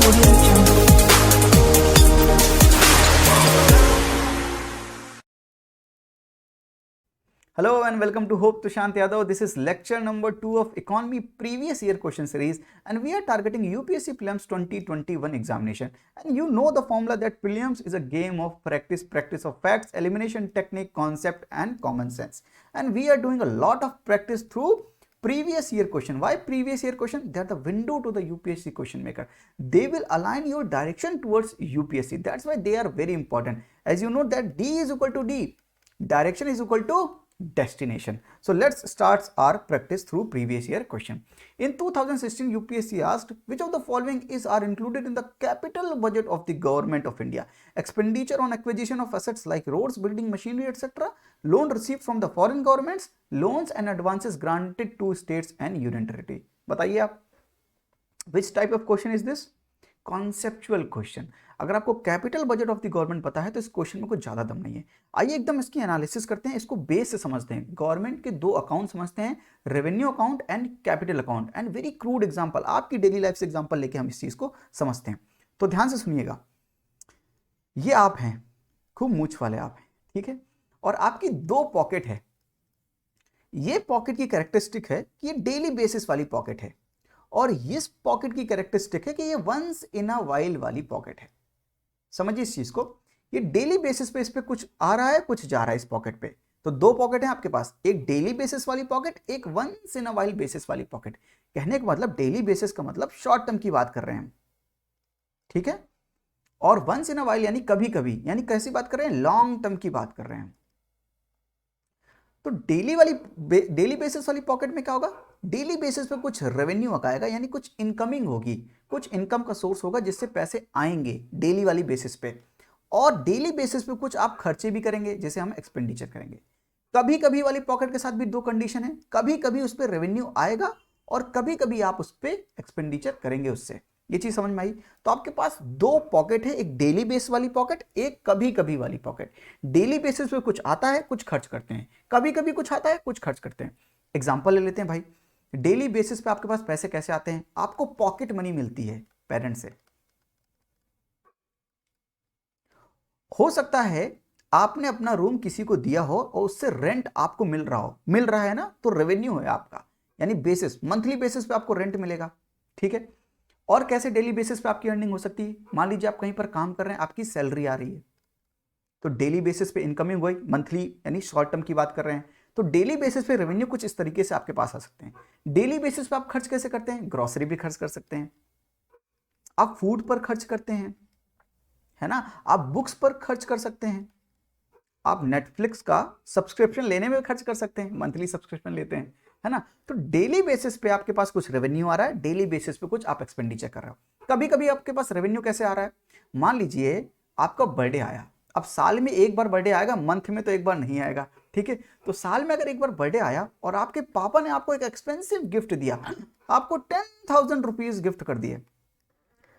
Audio Jungle. Hello and welcome to Hope Tushant Yadav. This is lecture number 2 of Economy Previous Year Question Series, and we are targeting UPSC Prelims 2021 examination. And you know the formula that Prelims is a game of practice of facts, elimination technique, concept and common sense. And we are doing a lot of practice through previous year question. Why previous year question? They are the window to the UPSC question maker. They will align your direction towards UPSC. That's why they are very important. As you know that D is equal to D, direction is equal to destination. So let's start our practice through previous year question. In 2016, UPSC asked which of the following are included in the capital budget of the government of India? Expenditure on acquisition of assets like roads, building machinery, etc. Loan received from the foreign governments, loans and advances granted to states and union territory. बताइए आप, which type of question is this? Conceptual question. अगर आपको capital budget of the government पता है तो इस question में कुछ ज्यादा दम नहीं है. आइए एकदम इसकी एनालिसिस करते हैं, इसको बेस से समझते हैं. गवर्नमेंट के दो अकाउंट समझते हैं, revenue account and capital account. And very crude example, आपकी डेली लाइफ से एग्जांपल लेके हम इस चीज को समझते हैं. तो ध्यान से सुनिएगा. ये आप हैं, खूब मूंछ वाले आप हैं, ठीक है, और आपकी दो पॉकेट है. ये पॉकेट की कैरेक्टरिस्टिक है कि ये डेली बेसिस वाली पॉकेट है, और इस पॉकेट की कैरेक्टरिस्टिक है कि ये वंस इन अ वाइल वाली पॉकेट है. समझिए इस चीज को, ये डेली बेसिस पे इस पे कुछ आ रहा है, कुछ जा रहा है इस पॉकेट पे. तो दो पॉकेट है आपके पास, एक डेली बेसिस वाली पॉकेट, एक once in a while basis वाली पॉकेट. कहने का मतलब डेली बेसिस का मतलब शॉर्ट टर्म की बात कर रहे हैं हम, ठीक है, और वंस इन अ वाइल यानी कभी कभी, यानी कैसी बात कर रहे हैं? लॉन्ग टर्म की बात कर रहे हैं. तो डेली बेसिस वाली पॉकेट में क्या होगा? डेली बेसिस पे कुछ रेवेन्यू आएगा, यानी कुछ इनकमिंग होगी, कुछ इनकम का सोर्स होगा जिससे पैसे आएंगे डेली वाली बेसिस पे. और डेली बेसिस पे कुछ आप खर्चे भी करेंगे, जैसे हम एक्सपेंडिचर करेंगे. कभी कभी वाली पॉकेट के साथ भी दो कंडीशन है, कभी कभी उस पर रेवेन्यू आएगा और कभी कभी आप उस पर एक्सपेंडिचर करेंगे उससे. ये चीज समझ में आई? तो आपके पास दो पॉकेट है, एक डेली बेस वाली पॉकेट, एक कभी कभी वाली पॉकेट. डेली बेसिस पे कुछ आता है, कुछ खर्च करते हैं, कभी कभी कुछ आता है, कुछ खर्च करते हैं. एग्जांपल ले लेते हैं भाई. डेली बेसिस पे आपके पास पैसे कैसे आते हैं? आपको पॉकेट मनी मिलती है पेरेंट्स से. हो सकता है आपने अपना रूम किसी को दिया हो और उससे रेंट आपको मिल रहा है ना, तो रेवेन्यू है आपका, यानी बेसिस, मंथली बेसिस पे आपको रेंट मिलेगा, ठीक है. और कैसे डेली बेसिस पे आपकी अर्निंग हो सकती है? मान लीजिए आप कहीं पर काम कर रहे हैं, आपकी सैलरी आ रही है, तो डेली बेसिस पे इनकमिंग हुई, मंथली यानी शॉर्ट टर्म की बात कर रहे हैं, तो डेली बेसिस पे रेवेन्यू कुछ इस तरीके से आपके पास आ सकते हैं. डेली बेसिस पे आप खर्च कैसे करते हैं? ग्रोसरी भी खर्च कर सकते हैं, आप फूड पर खर्च करते हैं, है ना, आप बुक्स पर खर्च कर सकते हैं, आप नेटफ्लिक्स का सब्सक्रिप्शन लेने में खर्च कर सकते हैं, मंथली सब्सक्रिप्शन लेते हैं, है ना. तो डेली बेसिस पे आपके पास कुछ रेवेन्यू आ रहा है, डेली बेसिस पे कुछ आप एक्सपेंडिचर कर रहे हो. कभी कभी आपके पास रेवेन्यू कैसे आ रहा है? मान लीजिए आपका बर्थडे आया, अब साल में एक बार बर्थडे आएगा, मंथ में तो एक बार नहीं आएगा, ठीक है. तो साल में अगर एक बार बर्थडे आया और आपके पापा ने आपको एक एक्सपेंसिव गिफ्ट दिया, आपको 10,000 रुपीज गिफ्ट कर दिए,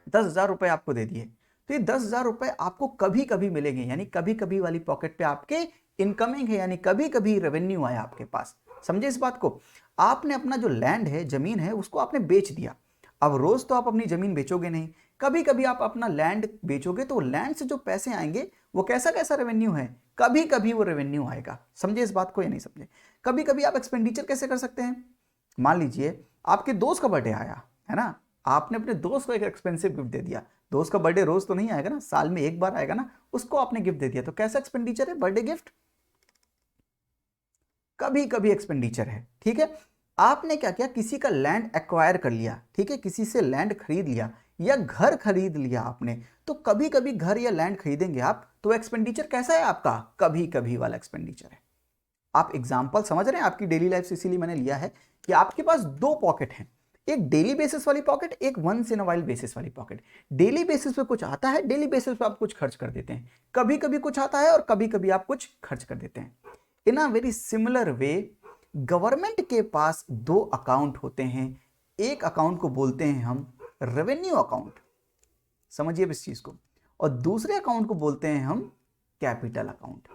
10,000 रुपए आपको दे दिए, तो ये 10,000 रुपए आपको कभी कभी मिलेंगे, यानी कभी कभी वाली पॉकेट पे आपके इनकमिंग है, यानी कभी कभी रेवेन्यू आया आपके पास. समझे इस बात को? आपने अपना जो लैंड है, जमीन है, उसको आपने बेच दिया. अब रोज तो आप अपनी जमीन बेचोगे नहीं, कभी कभी आप अपना लैंड बेचोगे, तो लैंड से जो पैसे आएंगे वो कैसा कैसा रेवेन्यू है? कभी कभी वो रेवेन्यू आएगा. समझे इस बात को या नहीं समझे? कभी कभी आप एक्सपेंडिचर कैसे कर सकते हैं? मान लीजिए आपके दोस्त का बर्थडे आया, है ना, आपने अपने दोस्त को एक एक्सपेंसिव गिफ्ट दे दिया. दोस्त का बर्थडे रोज तो नहीं आएगा ना, साल में एक बार आएगा ना, उसको आपने गिफ्ट दे दिया, तो कैसा एक्सपेंडिचर है? बर्थडे गिफ्ट, कभी कभी एक्सपेंडिचर है, ठीक है. आपने क्या किया? किसी का लैंड एक्वायर कर लिया, ठीक है, किसी से लैंड खरीद लिया या घर खरीद लिया आपने, तो कभी कभी घर या लैंड खरीदेंगे आप, तो एक्सपेंडिचर कैसा है आपका? कभी कभी वाला एक्सपेंडिचर है. आप एग्जाम्पल समझ रहे हैं आपकी डेली लाइफ से, इसीलिए मैंने लिया है कि आपके पास दो पॉकेट हैं, एक डेली बेसिस वाली पॉकेट, एक once in a while basis वाली पॉकेट. डेली बेसिस पे कुछ आता है, डेली बेसिस पे आप कुछ खर्च कर देते हैं, कभी कभी कुछ आता है और कभी कभी आप कुछ खर्च कर देते हैं. In a very similar way government के पास दो अकाउंट होते हैं. एक अकाउंट को बोलते हैं हम रेवेन्यू अकाउंट, समझिए इस चीज को, और दूसरे अकाउंट को बोलते हैं हम कैपिटल अकाउंट.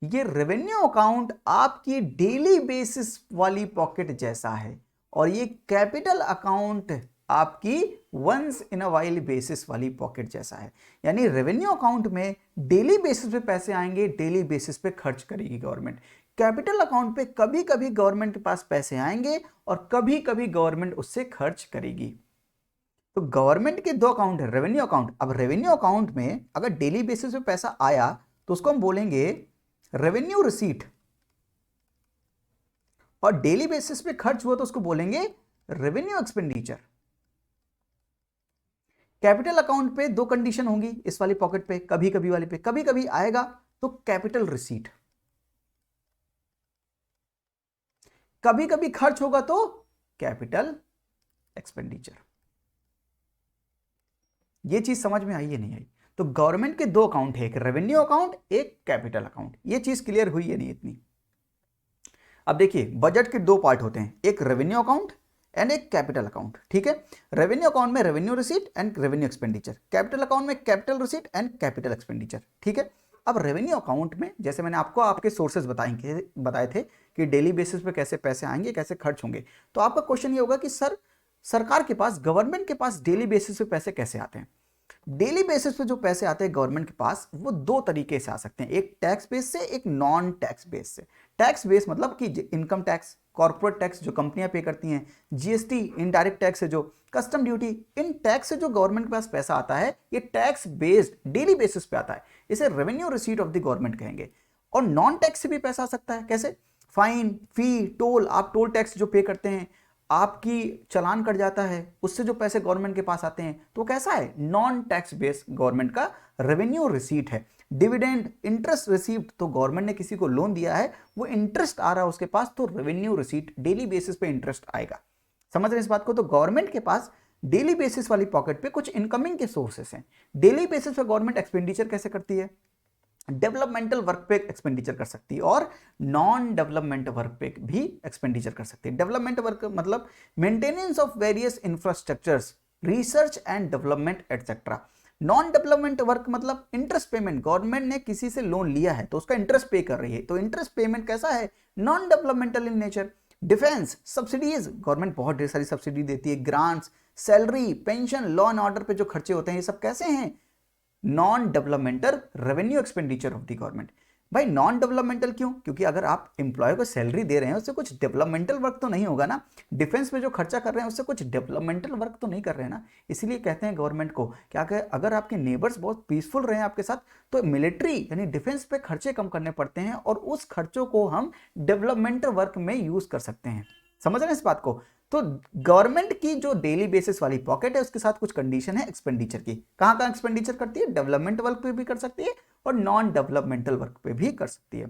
ये रेवेन्यू अकाउंट आपकी डेली बेसिस वाली पॉकेट जैसा है और ये कैपिटल अकाउंट आपकी once in a while basis वाली पॉकेट जैसा है। यानी रेवेन्यू अकाउंट में डेली बेसिस पे पैसे आएंगे, डेली बेसिस पे खर्च करेगी गवर्नमेंट। कैपिटल अकाउंट पे कभी कभी गवर्नमेंट के पास पैसे आएंगे और कभी कभी गवर्नमेंट उससे खर्च करेगी। तो गवर्नमेंट के दो अकाउंट है, रेवेन्यू अकाउंट। अब रेवेन्यू अकाउंट में अगर डेली बेसिस पे पैसा आया तो उसको हम बोलेंगे रेवेन्यू रिसीट, और डेली बेसिस पे खर्च हुआ तो उसको बोलेंगे रेवेन्यू एक्सपेंडिचर। कैपिटल अकाउंट पे दो कंडीशन होंगी इस वाली पॉकेट पे, कभी कभी वाले पे, कभी कभी आएगा तो कैपिटल रिसीट, कभी कभी खर्च होगा तो कैपिटल एक्सपेंडिचर। ये चीज समझ में आई है नहीं आई? तो गवर्नमेंट के दो अकाउंट है, एक रेवेन्यू अकाउंट, एक कैपिटल अकाउंट। ये चीज क्लियर हुई है नहीं इतनी? अब देखिए बजट के दो पार्ट होते हैं, एक रेवेन्यू अकाउंट एंड एक कैपिटल अकाउंट। ठीक है, रेवेन्यू अकाउंट में revenue receipt and revenue expenditure, capital account में capital receipt and capital expenditure. ठीक है, अब रेवेन्यू अकाउंट में जैसे मैंने आपको आपके सोर्सेज बताए थे कि डेली बेसिस पे कैसे पैसे आएंगे, कैसे खर्च होंगे। तो आपका क्वेश्चन ये होगा कि सर सरकार के पास, गवर्नमेंट के पास डेली बेसिस पे पैसे कैसे आते हैं? डेली बेसिस पे जो पैसे आते हैं गवर्नमेंट के पास वो दो तरीके से आ सकते हैं, एक टैक्स बेस से, एक नॉन टैक्स बेस से। टैक्स बेस मतलब कि इनकम टैक्स, कॉर्पोरेट टैक्स जो कंपनियां पे करती हैं, जीएसटी इनडायरेक्ट टैक्स है जो, कस्टम ड्यूटी, इन टैक्स से जो गवर्नमेंट के पास पैसा आता है ये टैक्स बेस्ड डेली बेसिस पे आता है, इसे revenue receipt of the government कहेंगे। और नॉन टैक्स से भी पैसा आ सकता है, कैसे? फाइन, फी, टोल, आप टोल टैक्स जो पे करते हैं, आपकी चालान कट जाता है, उससे जो पैसे गवर्नमेंट के पास आते हैं तो कैसा है? नॉन टैक्स बेस्ड गवर्नमेंट का रेवेन्यू रिसीट है। डिविडेंड, इंटरेस्ट रिसीव्ड, तो गवर्नमेंट ने किसी को लोन दिया है, वो इंटरेस्ट आ रहा है उसके पास, तो रेवेन्यू रिसीट, डेली बेसिस पे इंटरेस्ट आएगा। समझ रहे हैं इस बात को? तो गवर्नमेंट के पास डेली बेसिस वाली पॉकेट पे कुछ इनकमिंग के सोर्सेस हैं। डेली बेसिस पे गवर्नमेंट एक्सपेंडिचर कैसे करती है? डेवलपमेंटल वर्क पे एक्सपेंडिचर कर सकती है और नॉन डेवलपमेंट वर्क पे भी एक्सपेंडिचर कर सकती है। डेवलपमेंट वर्क मतलब maintenance of various infrastructures, research and development etcetera. Non development work मतलब इंटरेस्ट पेमेंट, गवर्नमेंट ने किसी से लोन लिया है तो उसका इंटरेस्ट पे कर रही है, तो इंटरेस्ट पेमेंट कैसा है? Non developmental in nature. Defence, subsidies, government बहुत ढेर सारी सब्सिडी देती है, grants, salary, pension, law and order पे जो खर्चे होते हैं ये सब कैसे हैं? Non developmental revenue expenditure of the government. भाई नॉन डेवलपमेंटल क्यों? क्योंकि अगर आप एम्प्लॉय को सैलरी दे रहे हैं उससे कुछ डेवलपमेंटल वर्क तो नहीं होगा ना, डिफेंस में जो खर्चा कर रहे हैं उससे कुछ डेवलपमेंटल वर्क तो नहीं कर रहे हैं ना। इसीलिए कहते हैं गवर्नमेंट को क्या कि अगर आपके नेबर्स बहुत पीसफुल रहे आपके साथ तो मिलिट्री यानी डिफेंस पे खर्चे कम करने पड़ते हैं और उस खर्चों को हम डेवलपमेंटल वर्क में यूज कर सकते हैं। समझ रहे हैं इस बात को? तो गवर्नमेंट की जो डेली बेसिस वाली पॉकेट है उसके साथ कुछ कंडीशन है एक्सपेंडिचर की। कहां कहां एक्सपेंडिचर करती है? डेवलपमेंट वर्क पे भी कर सकती है और नॉन डेवलपमेंटल वर्क पे भी कर सकती है।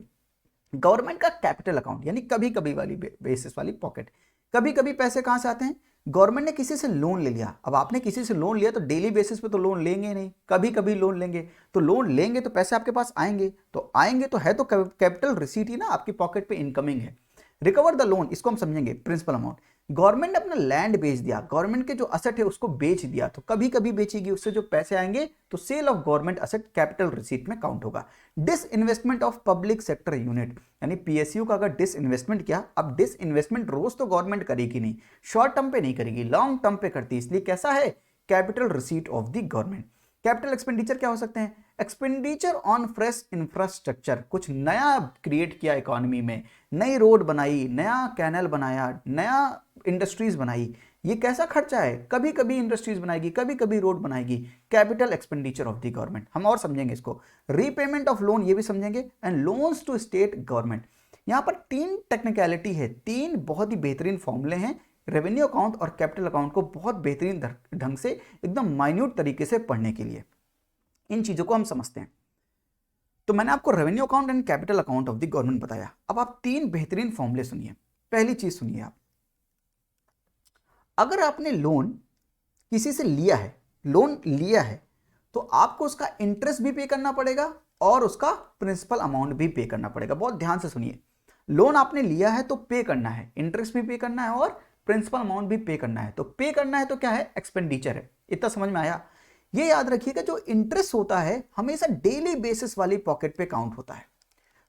गवर्नमेंट का कैपिटल अकाउंट यानी कभी कभी वाली बेसिस वाली पॉकेट, कभी कभी पैसे कहां से आते हैं? गवर्नमेंट ने किसी से लोन ले लिया। अब आपने किसी से लोन लिया तो डेली बेसिस पे तो लोन लेंगे नहीं, कभी कभी लोन लेंगे। तो लोन लेंगे तो पैसे आपके पास आएंगे, तो आएंगे तो है तो कैपिटल रिसीट ही ना, आपकी पॉकेट पे इनकमिंग है। रिकवर द लोन, इसको हम समझेंगे प्रिंसिपल अमाउंट। गवर्नमेंट ने अपना लैंड बेच दिया, गवर्नमेंट के जो असेट है उसको बेच दिया, तो कभी कभी बेचेगी, उससे जो पैसे आएंगे तो sale of government asset capital receipt में काउंट होगा। Disinvestment of public sector unit यानी पीएसयू का अगर डिस इन्वेस्टमेंट किया, अब डिस इन्वेस्टमेंट रोज तो गवर्नमेंट करेगी नहीं, शॉर्ट टर्म पे नहीं करेगी, लॉन्ग टर्म पे करती है, इसलिए कैसा है? Capital receipt of the government. Capital expenditure क्या हो सकते हैं? एक्सपेंडिचर ऑन फ्रेश इंफ्रास्ट्रक्चर, कुछ नया क्रिएट किया इकोनॉमी में, नई रोड बनाई, नया कैनल बनाया, नया इंडस्ट्रीज बनाई, ये कैसा खर्चा है? कभी कभी इंडस्ट्रीज बनाएगी, कभी कभी रोड बनाएगी, capital expenditure of the government. हम और समझेंगे इसको, रीपेमेंट ऑफ लोन ये भी समझेंगे, and loans to state government. यहां पर तीन टेक्निकलिटी है, तीन बहुत ही बेहतरीन फॉर्मूले हैं रेवेन्यू अकाउंट और कैपिटल अकाउंट को बहुत बेहतरीन ढंग से एकदम माइन्यूट तरीके से पढ़ने के लिए। इन चीजों को हम समझते हैं। तो मैंने आपको revenue account and capital account of the government बताया। अब आप तीन बेहतरीन फॉर्मूले सुनिए। पहली चीज सुनिए आप, अगर आपने लोन किसी से लिया है, लोन लिया है तो आपको उसका इंटरेस्ट भी पे करना पड़ेगा और उसका प्रिंसिपल अमाउंट भी पे करना पड़ेगा। बहुत ध्यान से सुनिए, लोन आपने लिया है तो पे करना है, इंटरेस्ट भी पे करना है और प्रिंसिपल अमाउंट भी पे करना है। तो पे करना है तो क्या है? एक्सपेंडिचर है। इतना समझ में आया? ये याद रखिएगा, जो इंटरेस्ट होता है हमेशा डेली बेसिस वाली पॉकेट पे काउंट होता है।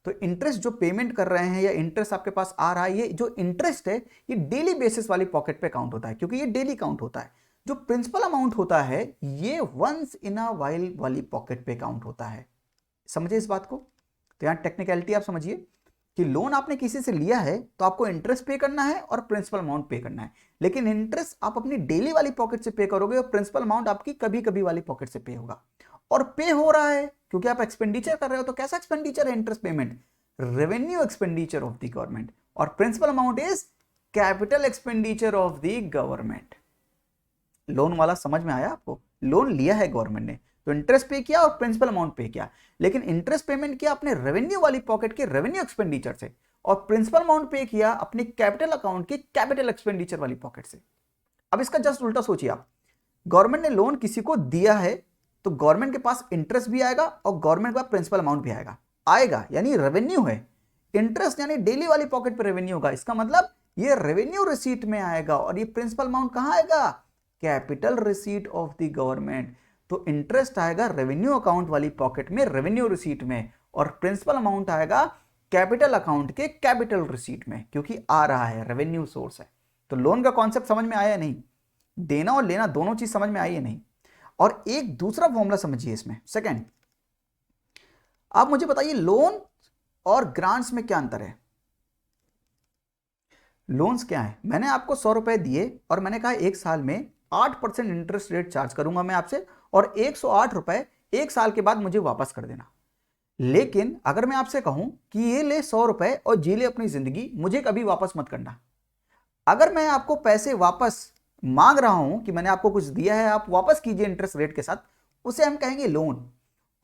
तो इंटरेस्ट जो पेमेंट कर रहे हैं या इंटरेस्ट आपके पास आ रहा है, ये जो इंटरेस्ट है ये डेली बेसिस वाली पॉकेट पे काउंट होता है, क्योंकि ये डेली काउंट होता है। जो प्रिंसिपल अमाउंट होता है ये वंस इन अ वाइल वाली पॉकेट पे काउंट होता है। समझिए इस बात को। तो यहां टेक्निकलिटी आप समझिए कि लोन आपने किसी से लिया है तो आपको इंटरेस्ट पे करना है और प्रिंसिपल अमाउंट पे करना है, लेकिन इंटरेस्ट आप अपनी डेली वाली पॉकेट से पे करोगे और प्रिंसिपल अमाउंट आपकी कभी कभी वाली पॉकेट से पे होगा। और पे हो रहा है क्योंकि आप एक्सपेंडिचर कर रहे हो। तो कैसा एक्सपेंडिचर है? Interest payment, revenue expenditure of the government, और principal amount is capital expenditure of the government. Loan वाला समझ में आया आपको? लोन लिया है गवर्नमेंट ने तो इंटरेस्ट पे किया और प्रिंसिपल अमाउंट पे किया, लेकिन इंटरेस्ट पेमेंट किया अपने रेवेन्यू वाली पॉकेट के रेवेन्यू एक्सपेंडिचर से और प्रिंसिपल अमाउंट पे किया अपने कैपिटल अकाउंट के कैपिटल एक्सपेंडिचर वाली पॉकेट से। अब इसका जस्ट उल्टा सोचिए आप, गवर्नमेंट ने लोन किसी को दिया है तो गवर्नमेंट के पास इंटरेस्ट भी आएगा और गवर्नमेंट के पास प्रिंसिपल अमाउंट भी आएगा यानी रेवेन्यू है। इंटरेस्ट यानी डेली वाली पॉकेट पे रेवेन्यू होगा, इसका मतलब ये रेवेन्यू रिसीट में आएगा और ये प्रिंसिपल अमाउंट कहां आएगा? Capital receipt of the government. तो इंटरेस्ट आएगा रेवेन्यू अकाउंट वाली पॉकेट में रेवेन्यू रिसीट में, और प्रिंसिपल अमाउंट आएगा कैपिटल अकाउंट के कैपिटल रिसीट में, क्योंकि आ रहा है, रेवेन्यू सोर्स है। तो लोन का कॉन्सेप्ट समझ में आया नहीं? देना और लेना दोनों चीज समझ में आई है नहीं? और एक दूसरा फॉर्मूला समझिए इसमें। सेकंड, आप मुझे बताइए लोन और ग्रांट्स में क्या अंतर है? लोन्स क्या है? मैंने आपको 100 रुपए दिए और मैंने कहा एक साल में 8% इंटरेस्ट रेट चार्ज करूंगा मैं आपसे और 108 रुपए एक साल के बाद मुझे वापस कर देना। लेकिन अगर मैं आपसे कहूं कि ये ले 100 रुपए और जी ले अपनी जिंदगी, मुझे कभी वापस मत करना। अगर मैं आपको पैसे वापस मांग रहा हूं कि मैंने आपको कुछ दिया है, आप वापस कीजिए इंटरेस्ट रेट के साथ, उसे हम कहेंगे लोन।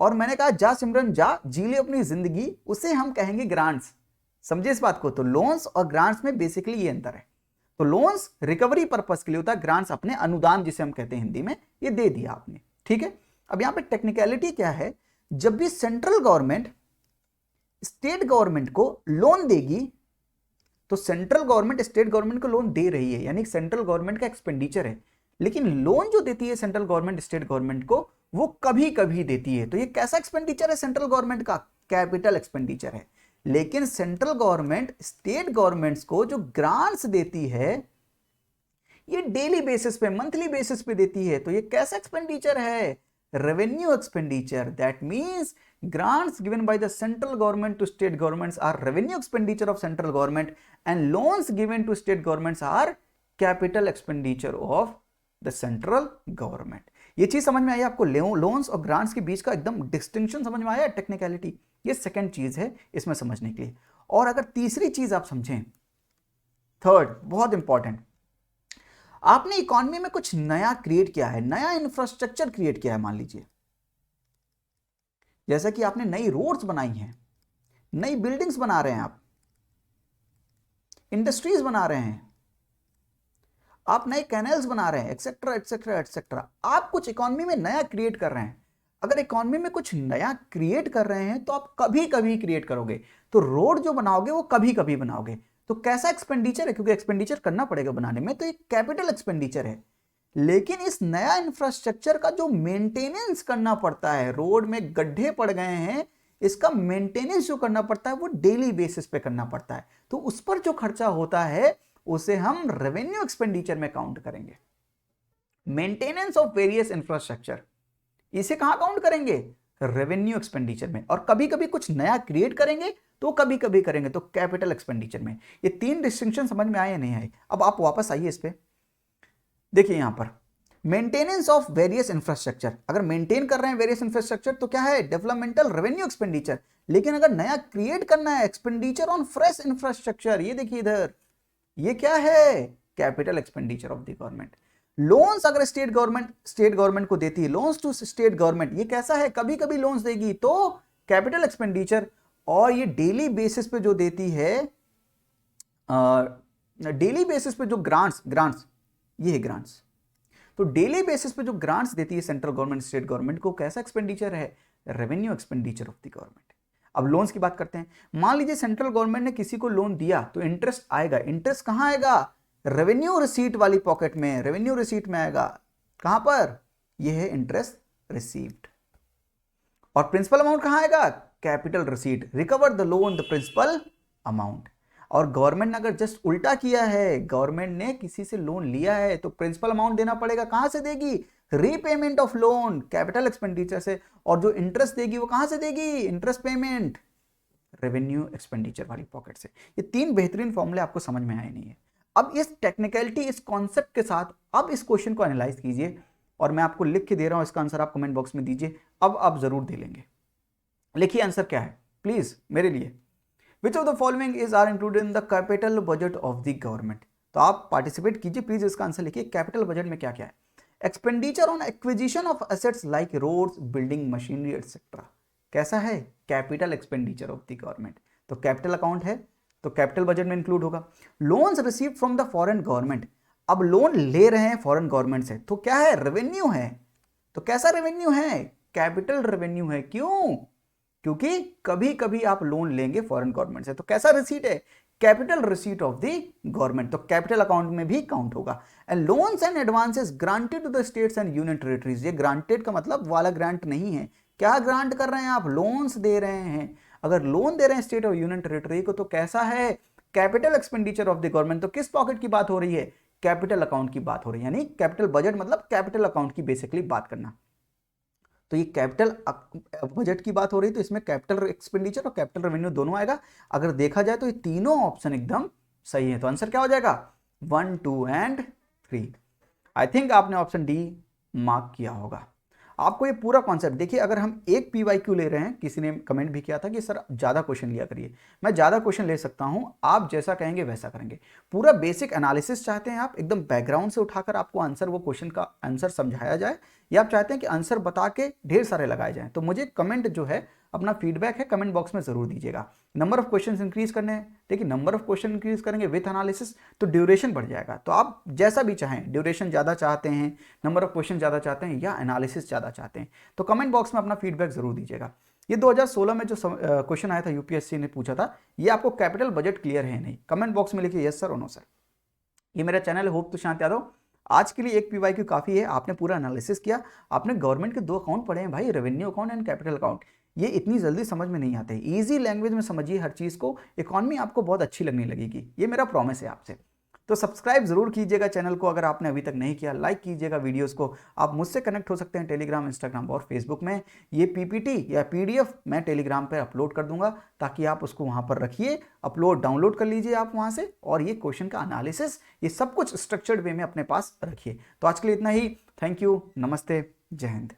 और मैंने कहा जा सिमरन जा जी ले अपनी जिंदगी, उसे हम कहेंगे ग्रांट्स। समझिए इस बात को। तो लोन्स और ग्रांट्स में बेसिकली ये अंतर है। तो लोन्स रिकवरी पर्पस के लिए होता है, ग्रांट्स अपने अनुदान जिसे हम कहते हैं हिंदी में, ये दे दिया आपने, ठीक है। अब यहां पे टेक्निकलिटी क्या है, जब भी सेंट्रल गवर्नमेंट स्टेट गवर्नमेंट को लोन देगी तो सेंट्रल गवर्नमेंट स्टेट गवर्नमेंट को लोन दे रही है, यानी सेंट्रल गवर्नमेंट का एक्सपेंडिचर है। लेकिन लोन जो देती है सेंट्रल गवर्नमेंट स्टेट गवर्नमेंट को, वो कभी कभी देती है। तो ये कैसा एक्सपेंडिचर है सेंट्रल गवर्नमेंट का? कैपिटल एक्सपेंडिचर है। लेकिन सेंट्रल गवर्नमेंट स्टेट गवर्नमेंट्स को जो ग्रांट्स देती है ये डेली बेसिस पे, मंथली बेसिस पे देती है। तो ये कैसा एक्सपेंडिचर है? Revenue expenditure. That means grants given by the central government to state governments are revenue expenditure of central government and loans given to state governments are capital expenditure of the central government। ये चीज समझ में आई आपको? Loans और grants के बीच का एकदम distinction समझ में आया? टेक्निकलिटी ये सेकंड चीज है इसमें समझने के लिए। और अगर तीसरी चीज आप समझें, थर्ड बहुत इंपॉर्टेंट, आपने इकोनॉमी में कुछ नया क्रिएट किया है, नया इंफ्रास्ट्रक्चर क्रिएट किया है। मान लीजिए जैसा कि आपने नई रोड्स बनाई हैं, नई बिल्डिंग्स बना रहे हैं, आप इंडस्ट्रीज बना रहे हैं, आप नए कैनल्स बना रहे हैं, एक्सेट्रा एक्सेट्रा एक्सेट्रा। आप कुछ इकोनॉमी में नया क्रिएट कर रहे हैं। अगर इकोनॉमी में कुछ नया क्रिएट कर रहे हैं तो आप कभी कभी क्रिएट करोगे। तो रोड जो बनाओगे वो कभी कभी बनाओगे। तो कैसा एक्सपेंडिचर है? क्योंकि एक्सपेंडिचर करना पड़ेगा बनाने में, तो ये कैपिटल एक्सपेंडिचर है। लेकिन इस नया इंफ्रास्ट्रक्चर का जो मेंटेनेंस करना पड़ता है, रोड में गड्ढे पड़ गए हैं, इसका मेंटेनेंस जो करना पड़ता है वो डेली बेसिस पे करना पड़ता है। तो उस पर जो खर्चा होता है उसे हम रेवेन्यू एक्सपेंडिचर में काउंट करेंगे। मेंटेनेंस ऑफ वेरियस इंफ्रास्ट्रक्चर, इसे कहां काउंट करेंगे? रेवेन्यू एक्सपेंडिचर में। और कभी कभी कुछ नया क्रिएट करेंगे तो कभी कभी करेंगे तो कैपिटल एक्सपेंडिचर में। ये तीन डिस्टिंक्शन समझ में आए या नहीं आए? अब आप वापस आइए इस पे, देखिए यहां पर मेंटेनेंस ऑफ वेरियस इंफ्रास्ट्रक्चर। अगर मेंटेन कर रहे हैं वेरियस इंफ्रास्ट्रक्चर तो क्या है? Developmental revenue expenditure. लेकिन अगर नया क्रिएट करना है, एक्सपेंडिचर ऑन फ्रेश इंफ्रास्ट्रक्चर, ये देखिए इधर, ये क्या है? Capital expenditure of the government. Loans अगर स्टेट गवर्नमेंट को देती है, लोन्स टू स्टेट गवर्नमेंट, ये कैसा है? कभी कभी लोन्स देगी तो कैपिटल एक्सपेंडिचर। और ये डेली बेसिस पे जो देती है, डेली बेसिस पे जो ग्रांट्स, ये है ग्रांट्स। तो डेली बेसिस पे जो ग्रांट्स देती है सेंट्रल गवर्नमेंट स्टेट गवर्नमेंट को, कैसा एक्सपेंडिचर है? Revenue expenditure of the government. अब लोन्स की बात करते हैं। मान लीजिए सेंट्रल गवर्नमेंट ने किसी को लोन दिया तो इंटरेस्ट आएगा। इंटरेस्ट कहां आएगा? रेवेन्यू रिसीट वाली पॉकेट में, रेवेन्यू रिसीट में आएगा। कहां पर? यह है इंटरेस्ट रिसीव्ड। और प्रिंसिपल अमाउंट कहां आएगा? Capital receipt. Recover the loan the principal amount. और गवर्नमेंट ने अगर जस्ट उल्टा किया है, गवर्नमेंट ने किसी से लोन लिया है तो प्रिंसिपल अमाउंट देना पड़ेगा, कहां से देगी? Repayment of loan, capital expenditure से। और जो इंटरेस्ट देगी वो कहां से देगी? इंटरेस्ट पेमेंट रेवेन्यू एक्सपेंडिचर वाली पॉकेट से। ये तीन बेहतरीन फॉर्मूले आपको समझ में आए नहीं है। अब इस टेक्निकलिटी, इस कॉन्सेप्ट के साथ अब इस क्वेश्चन को एनालाइज कीजिए, और मैं आपको लिख के दे रहा हूं, इसका आंसर आप कमेंट बॉक्स में दीजिए। अब आप जरूर दे लेंगे। लिखिए आंसर क्या है प्लीज मेरे लिए। Which of the following is are included in the capital budget of the government? तो आप पार्टिसिपेट कीजिए प्लीज, इसका आंसर लिखिए। कैपिटल बजट में क्या क्या है? Expenditure on acquisition of assets like roads, building, machinery etcetera. कैसा है? Capital expenditure of the government. तो कैपिटल अकाउंट है तो कैपिटल बजट में इंक्लूड होगा। Loans receive from the foreign government, अब लोन ले रहे हैं फॉरेन गवर्नमेंट से, तो क्या है? रेवेन्यू है। तो कैसा रेवेन्यू है? कैपिटल रेवेन्यू है। क्यों? क्योंकि कभी कभी आप लोन लेंगे फॉरेन गवर्नमेंट से, तो कैसा रिसीट है? Capital receipt of the government, तो कैपिटल अकाउंट में भी काउंट होगा। And loans and advances granted to the states and union territories, ये ग्रांटेड का मतलब वाला ग्रांट नहीं है। क्या ग्रांट कर रहे हैं आप? लोन्स दे रहे हैं। अगर लोन दे रहे हैं स्टेट और यूनियन टेरिटरी को तो कैसा है? Capital expenditure of the government. तो किस पॉकेट की बात हो रही है? कैपिटल अकाउंट की बात हो रही है, यानी कैपिटल बजट मतलब कैपिटल अकाउंट की बेसिकली बात करना। तो ये कैपिटल बजट की बात हो रही है, तो इसमें कैपिटल एक्सपेंडिचर और कैपिटल रेवेन्यू दोनों आएगा। अगर देखा जाए तो ये तीनों ऑप्शन एकदम सही है। तो आंसर क्या हो जाएगा? 1, 2 एंड 3। आई थिंक आपने ऑप्शन डी मार्क किया होगा। आपको ये पूरा कॉन्सेप्ट देखिए, अगर हम एक PYQ ले रहे हैं, किसी ने कमेंट भी किया था कि सर ज़्यादा क्वेश्चन लिया करिए, मैं ज़्यादा क्वेश्चन ले सकता हूं, आप जैसा कहेंगे वैसा करेंगे। पूरा बेसिक एनालिसिस चाहते हैं आप, एकदम बैकग्राउंड से उठाकर आपको आंसर, वो क्वेश्चन का आंसर समझाया जाए, या आप चाहते हैं कि आंसर बता के ढेर सारे लगाए जाएं, तो मुझे कमेंट जो है, अपना फीडबैक है, कमेंट बॉक्स में जरूर दीजिएगा। नंबर ऑफ क्वेश्चन इंक्रीज करने हैं, देखिए नंबर ऑफ क्वेश्चन इंक्रीज करेंगे विथ एनालिसिस तो ड्यूरेशन बढ़ जाएगा। तो आप जैसा भी चाहें, ड्यूरेशन ज़्यादा चाहते हैं, नंबर ऑफ क्वेश्चन ज़्यादा चाहते हैं, या एनालिसिस ज़्यादा चाहते हैं, तो कमेंट बॉक्स में अपना फीडबैक जरूर दीजिएगा। ये 2016 में जो क्वेश्चन आया था, UPSC ने पूछा था, ये आपको कैपिटल बजट क्लियर है नहीं? कमेंट बॉक्स में लिखिए यस सर और नो सर। ये मेरा चैनल है होप टू शांत यादव। आज के लिए एक PYQ काफ़ी है। आपने पूरा एनालिसिस किया, आपने गवर्नमेंट के 2 अकाउंट पढ़े हैं भाई, revenue account and capital account. ये इतनी जल्दी समझ में नहीं आते, ईजी लैंग्वेज में समझिए हर चीज़ को, इकॉनमी आपको बहुत अच्छी लगने लगेगी, ये मेरा प्रॉमिस है आपसे। तो सब्सक्राइब जरूर कीजिएगा चैनल को अगर आपने अभी तक नहीं किया, लाइक कीजिएगा वीडियोस को। आप मुझसे कनेक्ट हो सकते हैं टेलीग्राम, इंस्टाग्राम और फेसबुक में। ये PPT या PDF मैं टेलीग्राम पे अपलोड कर दूंगा, ताकि आप उसको वहां पर रखिए, डाउनलोड कर लीजिए आप वहां से, और ये क्वेश्चन का एनालिसिस, ये सब कुछ स्ट्रक्चर्ड वे में अपने पास रखिए। तो आज के लिए इतना ही। थैंक यू, नमस्ते, जय हिंद।